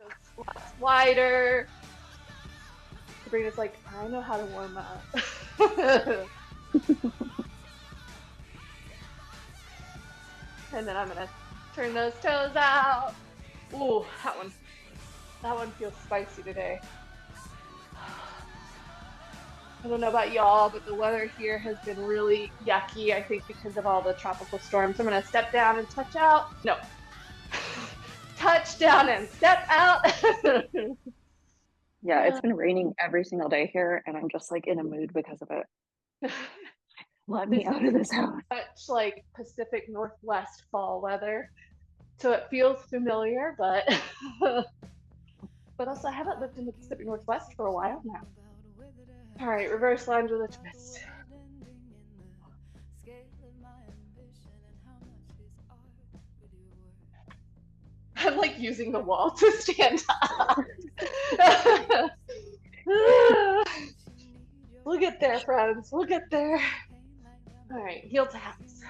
Those squats wider. Sabrina's like, I know how to warm up. And then I'm gonna turn those toes out. Ooh, that one feels spicy today. I don't know about y'all, but the weather here has been really yucky, I think because of all the tropical storms. I'm gonna step down and touch out. No. Touch down and step out. Yeah, it's been raining every single day here, and I'm just like in a mood because of it. Let me This out is of this house. much like Pacific Northwest fall weather. So it feels familiar, but but also I haven't lived in the Pacific Northwest for a while now. All right, reverse lunge with a twist. I'm like using the wall to stand up. We'll get there, friends. We'll get there. All right, heel taps.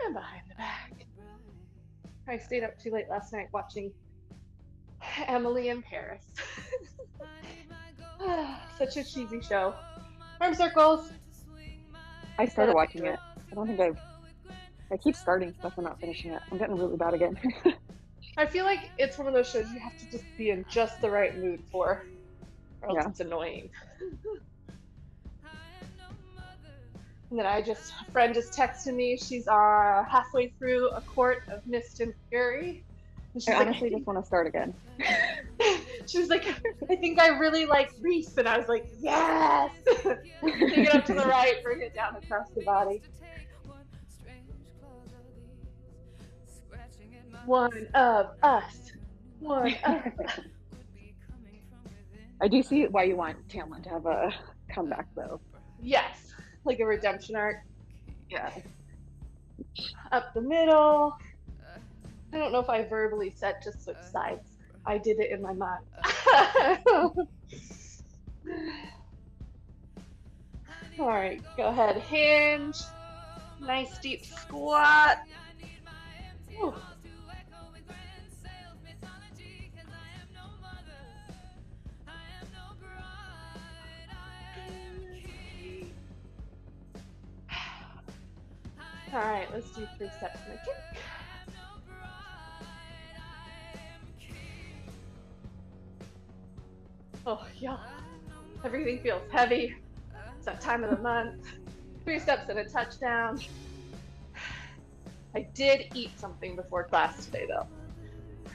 And behind the back. I stayed up too late last night watching Emily in Paris. Such a cheesy show. Arm circles. I started watching it. I don't think I keep starting stuff and not finishing it. I'm getting really bad again. I feel like it's one of those shows you have to just be in just the right mood for, or else Yeah. it's annoying. And then a friend just texted me. She's halfway through A Court of Mist and Fury. And she's I like, honestly just want to start again. she was like, I think I really like Reese. And I was like, yes! Take it up to the right, bring it down across the body. One of us. One of us. I do see why you want Tamlin to have a comeback, though. Yes, like a redemption arc. Yeah. Up the middle. I don't know if I verbally said just switch sides. I did it in my mind. All right, go ahead, hinge. Nice deep squat. Ooh. All right, let's do 3 steps and a kick. Oh, yeah. Everything feels heavy. It's that time of the month. 3 steps and a touchdown. I did eat something before class today, though.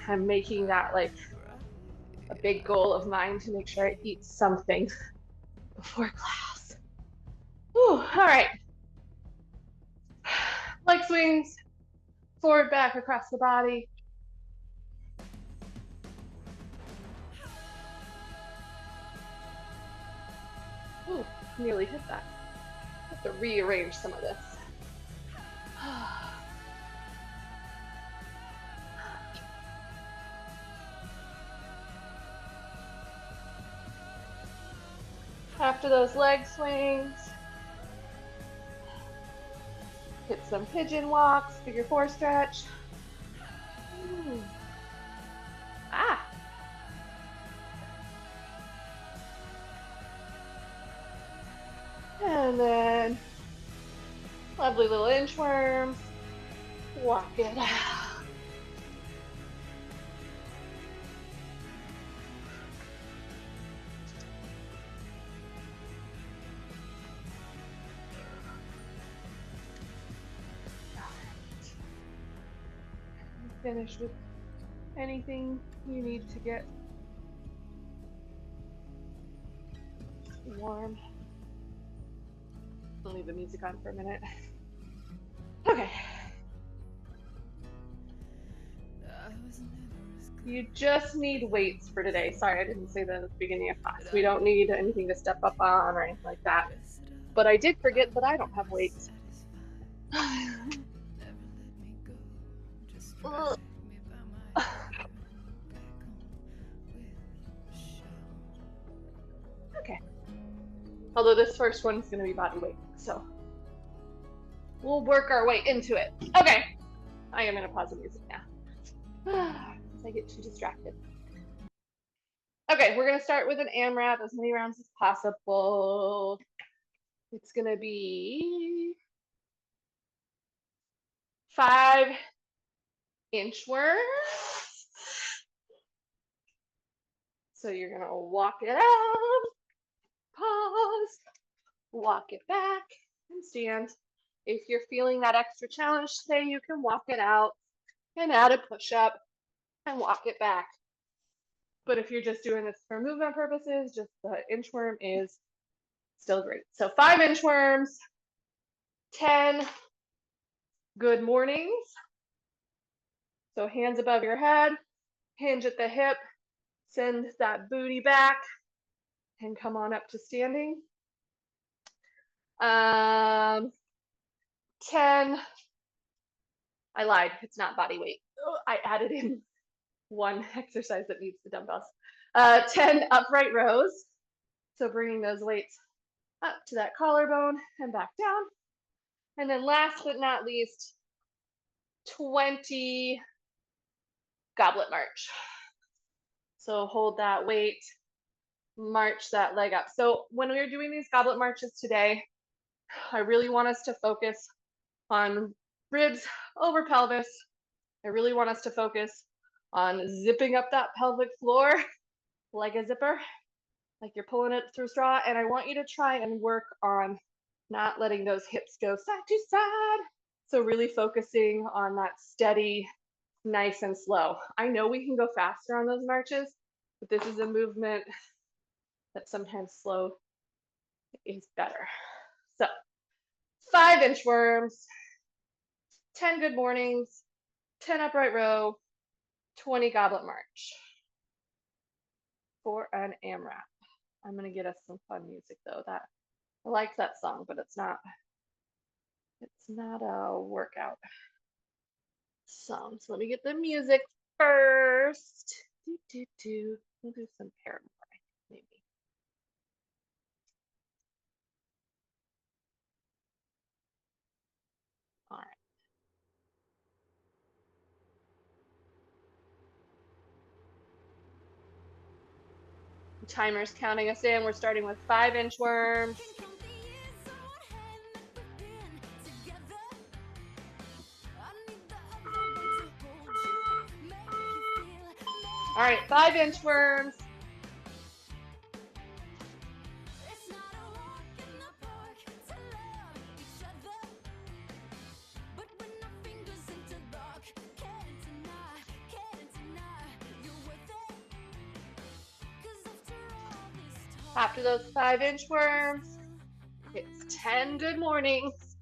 I'm making that like a big goal of mine to make sure I eat something before class. Whew, all right. Leg swings, forward, back, across the body. Ooh, nearly hit that. I have to rearrange some of this. After those leg swings, hit some pigeon walks, figure 4 stretch. Ah. And then lovely little inchworms. Walk it out. Finish with anything you need to get warm. I'll leave the music on for a minute. Okay. You just need weights for today. Sorry, I didn't say that at the beginning of class. We don't need anything to step up on or anything like that. But I did forget that I don't have weights. Okay. Although this first one's going to be body weight, so we'll work our way into it. Okay. I am going to pause the music now. I get too distracted. Okay, we're going to start with an AMRAP, as many rounds as possible. It's going to be 5 inchworms. So you're going to walk it out, pause, walk it back, and stand. If you're feeling that extra challenge today, you can walk it out and add a push-up and walk it back. But if you're just doing this for movement purposes, just the inchworm is still great. So 5 inchworms, 10 good mornings. So hands above your head, hinge at the hip, send that booty back, and come on up to standing. 10, I lied, it's not body weight. Oh, I added in one exercise that needs the dumbbells. 10 upright rows. So bringing those weights up to that collarbone and back down. And then last but not least, 20 goblet march. So hold that weight, march that leg up. So when we're doing these goblet marches today, I really want us to focus on ribs over pelvis. I really want us to focus on zipping up that pelvic floor like a zipper, like you're pulling it through a straw. And I want you to try and work on not letting those hips go side to side. So really focusing on that steady, nice and slow. I know we can go faster on those marches, but this is a movement that sometimes slow is better. So 5 inchworms, 10 good mornings, 10 upright row, 20 goblet march for an AMRAP. I'm gonna get us some fun music though. That I like that song, but it's not a workout song. So let me get the music first. We'll do some Paramore, maybe. All right. The timer's counting us in. We're starting with 5 inchworms. All right, 5 inchworms. After those 5 inchworms, it's 10 good mornings.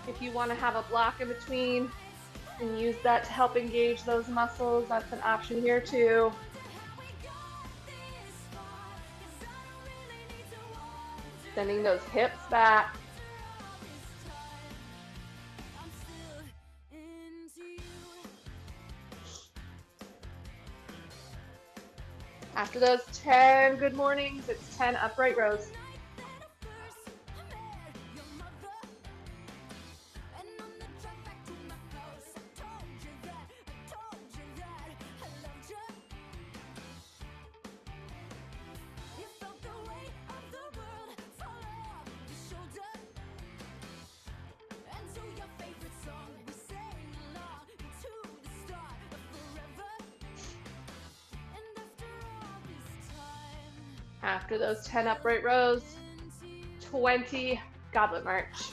If you want to have a block in between and use that to help engage those muscles, that's an option here too. Sending those hips back. After those 10 good mornings, it's 10 upright rows. After those 10 upright rows, 20 goblet march.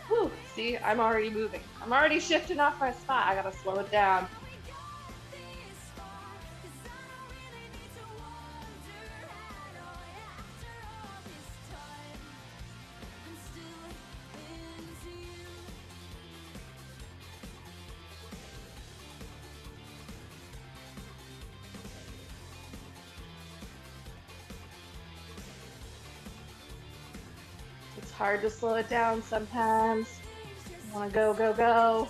Whew, see, I'm already moving. I'm already shifting off my spot. I gotta slow it down. It's hard to slow it down sometimes. You want to go, go, go.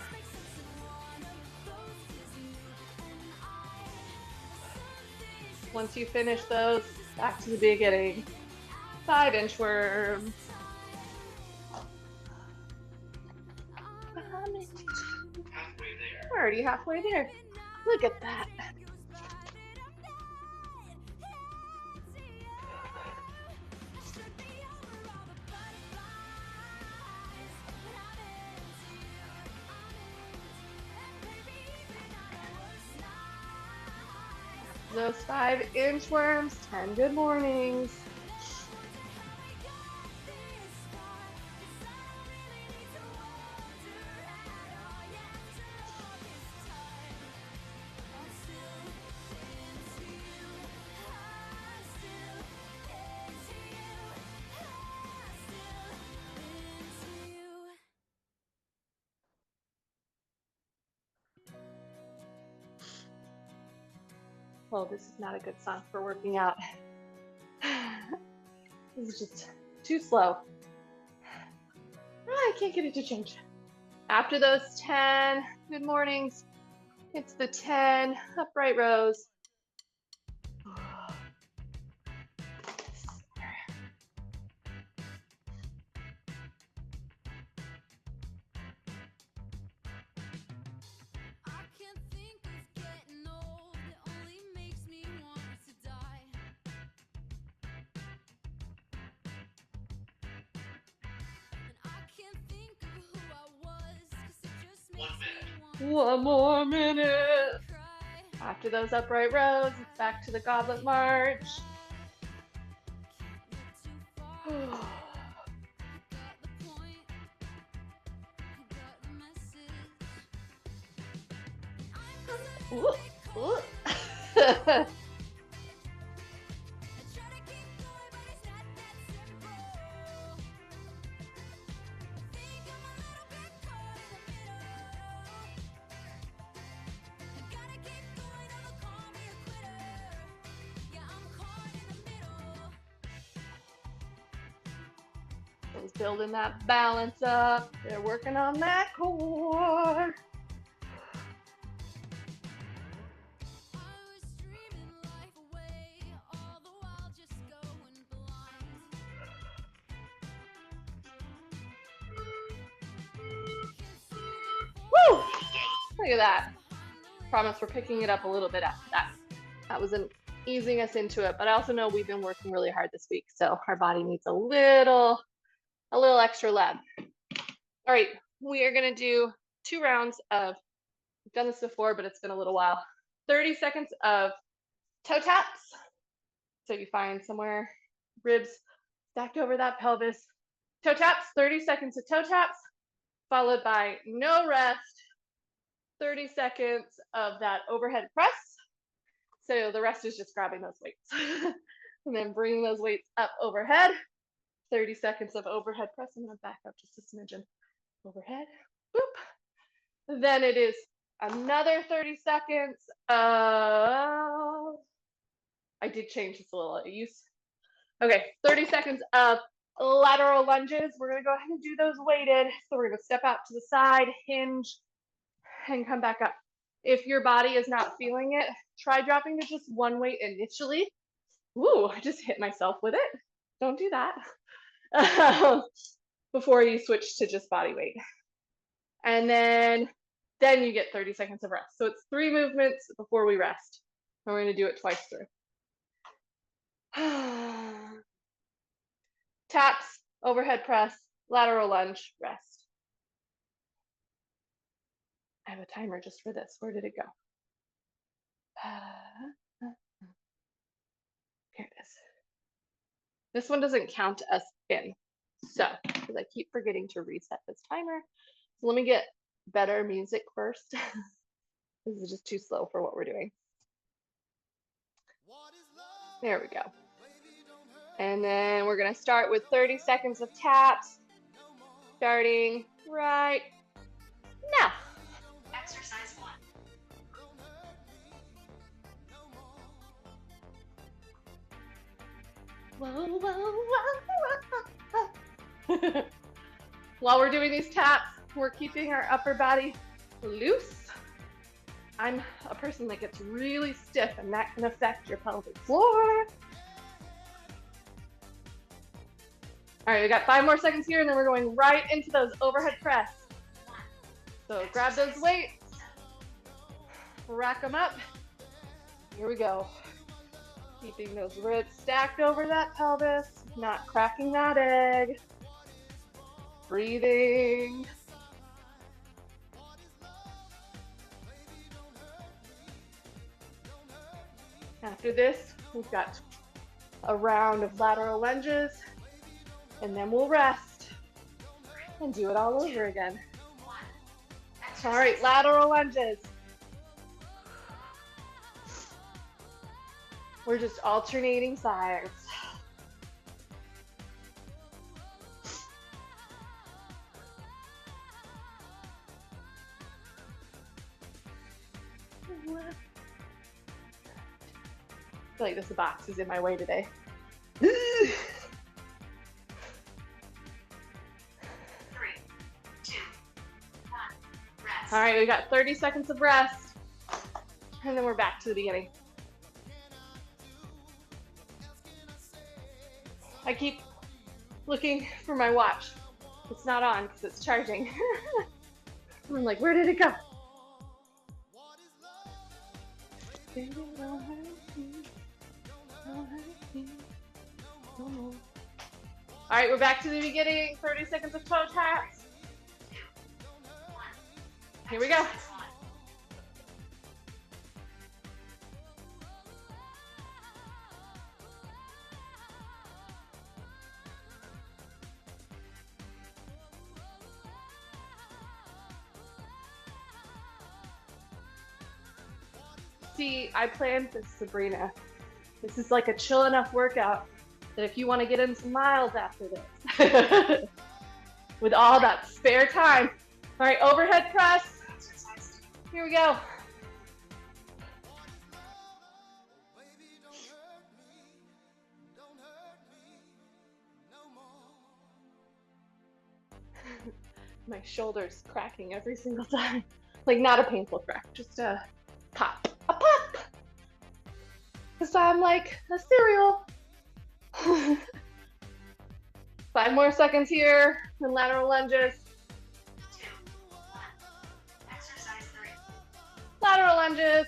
Once you finish those, back to the beginning. 5 inchworms. We're already halfway there. Look at that. Those 5 inchworms, 10 good mornings. Well, this is not a good song for working out. This is just too slow. I can't get it to change. After those 10 good mornings, it's the 10 upright rows. One more minute. After those upright rows, it's back to the goblet march. Ooh, ooh. Just building that balance up. They're working on that core. Woo! Look at that. Promise we're picking it up a little bit after that. That wasn't easing us into it, but I also know we've been working really hard this week, so our body needs a little extra lab. All right, we are gonna do 2 rounds of, we've done this before, but it's been a little while. 30 seconds of toe taps. So you find somewhere, ribs stacked over that pelvis. Toe taps, 30 seconds of toe taps, followed by no rest, 30 seconds of that overhead press. So the rest is just grabbing those weights. And then bringing those weights up overhead. 30 seconds of overhead press. I'm going to back up just a smidgen. Overhead. Boop. Then it is another 30 seconds of, I did change this a little. Okay, 30 seconds of lateral lunges. We're going to go ahead and do those weighted. So we're going to step out to the side, hinge, and come back up. If your body is not feeling it, try dropping to just one weight initially. Ooh, I just hit myself with it. Don't do that. Before you switch to just body weight. And then you get 30 seconds of rest. So it's 3 movements before we rest. And we're going to do it twice through. Taps, overhead press, lateral lunge, rest. I have a timer just for this. Where did it go? Here it is. This one doesn't count us in. So, because I keep forgetting to reset this timer. So let me get better music first. This is just too slow for what we're doing. There we go. And then we're going to start with 30 seconds of taps. Starting right now. Exercise 1. Whoa, whoa, whoa, whoa, whoa. While we're doing these taps, we're keeping our upper body loose. I'm a person that gets really stiff, and that can affect your pelvic floor. All right, we got 5 more seconds here, and then we're going right into those overhead press. So grab those weights, rack them up. Here we go. Keeping those ribs stacked over that pelvis, not cracking that egg. Breathing. After this, we've got a round of lateral lunges, and then we'll rest and do it all over again. All right, lateral lunges. We're just alternating sides. I feel like this box is in my way today. All right, we got 30 seconds of rest, and then we're back to the beginning. I keep looking for my watch. It's not on because it's charging. I'm like, where did it go? All right, we're back to the beginning. 30 seconds of toe taps. Here we go. See, I planned this, Sabrina. This is like a chill enough workout that if you want to get in some miles after this, with all that spare time. All right, overhead press. Here we go. My shoulder's cracking every single time. Like, not a painful crack, just a pop. A pop! Because I'm like a cereal. 5 more seconds here, and lateral lunges. 2, 1. Exercise 3. Lateral lunges.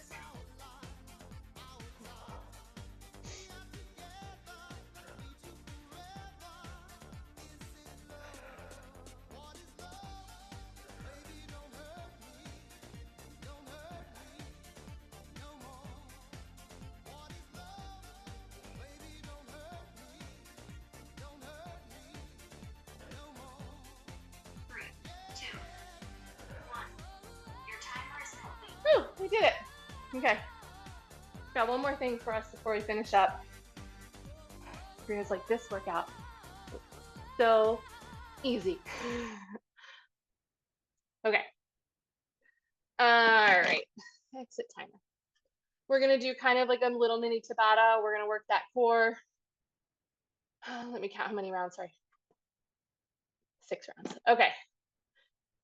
Whew, we did it. Okay. Got one more thing for us before we finish up. Sabrina's like, this workout is so easy. Okay. All right. Exit timer. We're going to do kind of like a little mini Tabata. We're going to work that core. Let me count how many rounds. Sorry. 6 rounds. Okay.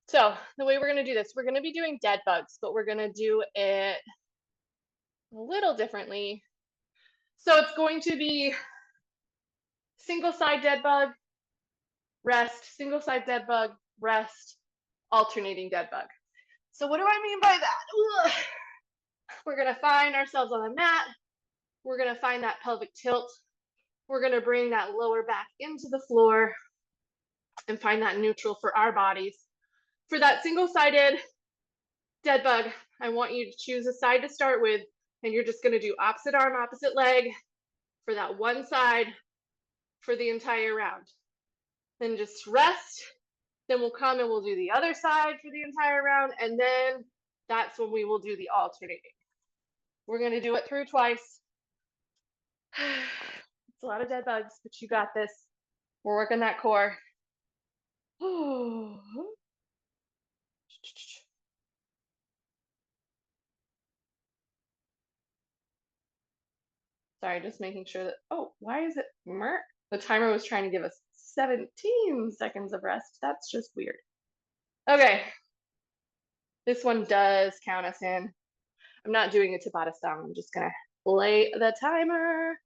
So the way we're going to do this, we're going to be doing dead bugs, but we're going to do it a little differently. So it's going to be single side dead bug, rest, single side dead bug, rest, alternating dead bug. So what do I mean by that? Ugh. We're going to find ourselves on the mat. We're going to find that pelvic tilt. We're going to bring that lower back into the floor and find that neutral for our bodies. For that single-sided dead bug, I want you to choose a side to start with, and you're just going to do opposite arm, opposite leg for that one side for the entire round. Then just rest. Then we'll come and we'll do the other side for the entire round, and then that's when we will do the alternating. We're going to do it through twice. It's a lot of dead bugs, but you got this. We're working that core. Sorry, just making sure that, oh, why is it, the timer was trying to give us 17 seconds of rest. That's just weird. Okay. This one does count us in. I'm not doing a Tabata song. I'm just gonna play the timer.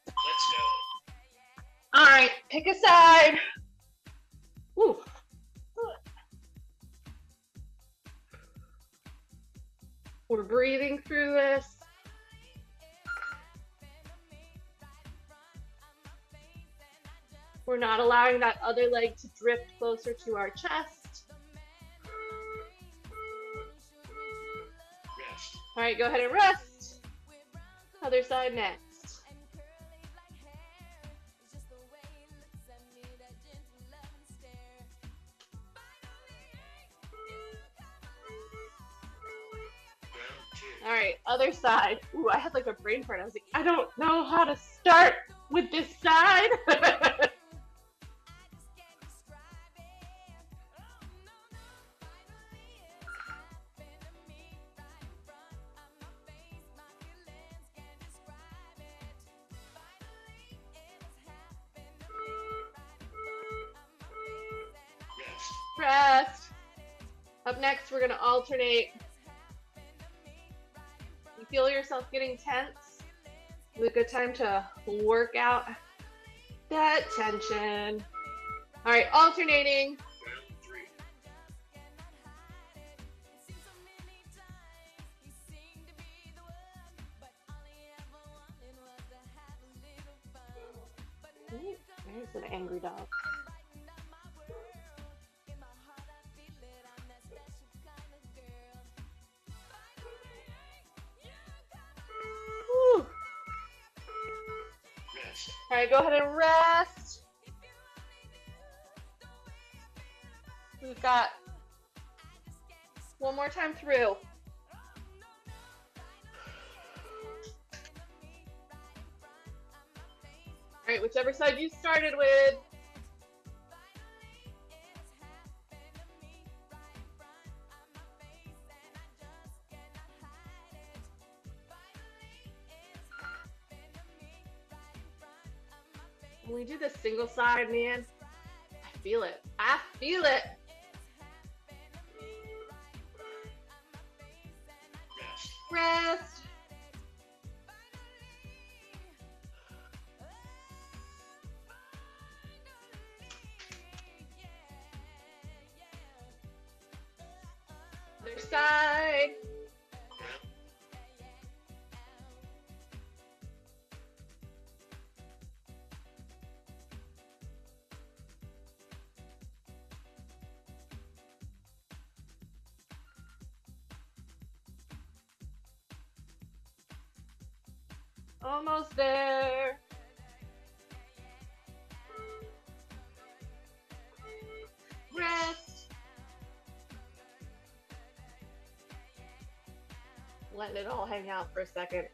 Let's go. All right, pick a side. Woo. We're breathing through this. We're not allowing that other leg to drift closer to our chest. Rest. All right, go ahead and rest. Other side next. All right, other side. Ooh, I had like a brain fart. I was like, I don't know how to start with this side. Rest. Up next, we're gonna alternate. You feel yourself getting tense? It's a good time to work out that tension. All right, alternating. Round 3. Ooh, there's an angry dog. Woo. Rest. All right, go ahead and rest. We've got one more time through. All right, whichever side you started with. When we do the single side, man, I feel it. I feel it. Rest. Rest. Other side. Almost there. Rest. Letting it all hang out for a second.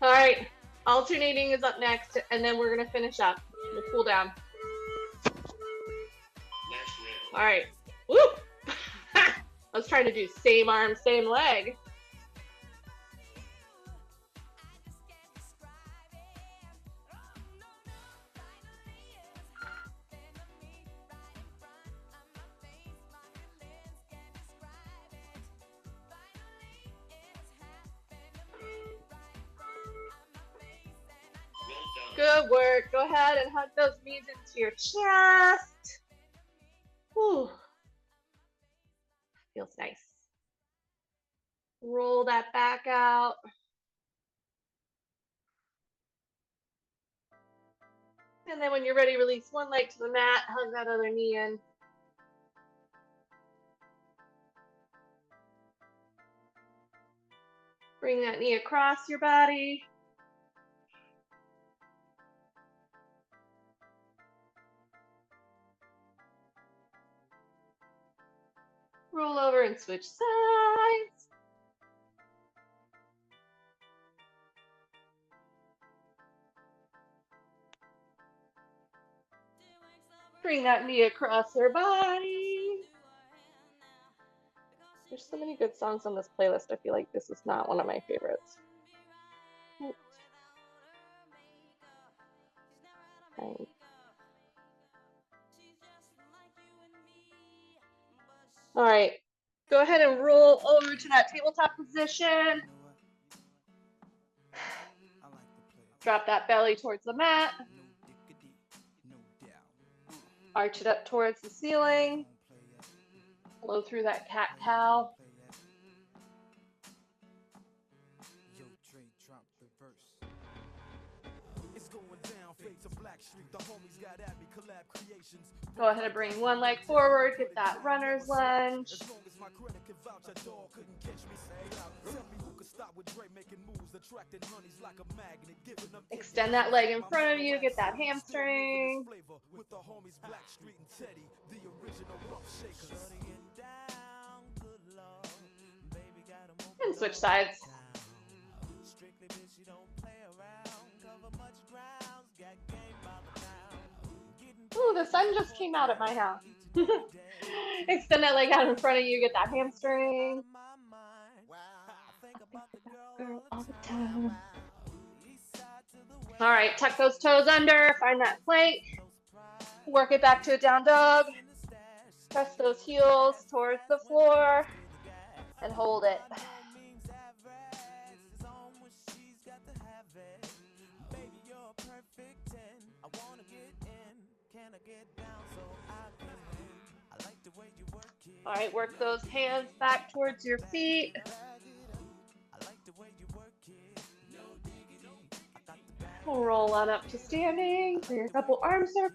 All right, alternating is up next, and then we're gonna finish up. We'll cool down. Last round. All right. Woo! I was trying to do same arm, same leg. Well done. Good work. Go ahead and hug those knees into your chest. Whew. Feels nice. Roll that back out. And then when you're ready, release one leg to the mat, hug that other knee in. Bring that knee across your body. Roll over and switch sides. Bring that knee across her body. There's so many good songs on this playlist. I feel like this is not one of my favorites. Right. All right, go ahead and roll over to that tabletop position. Drop that belly towards the mat. Arch it up towards the ceiling. Blow through that cat-cow. Go ahead and bring one leg forward, get that runner's lunge. Extend that leg in front of you, get that hamstring. And switch sides. Ooh, the sun just came out at my house. Extend that leg out in front of you, get that hamstring. Girl all the time. All right, tuck those toes under, find that plank. Work it back to a down dog. Press those heels towards the floor and hold it. All right, work those hands back towards your feet. We'll roll on up to standing. Do a couple arm circles.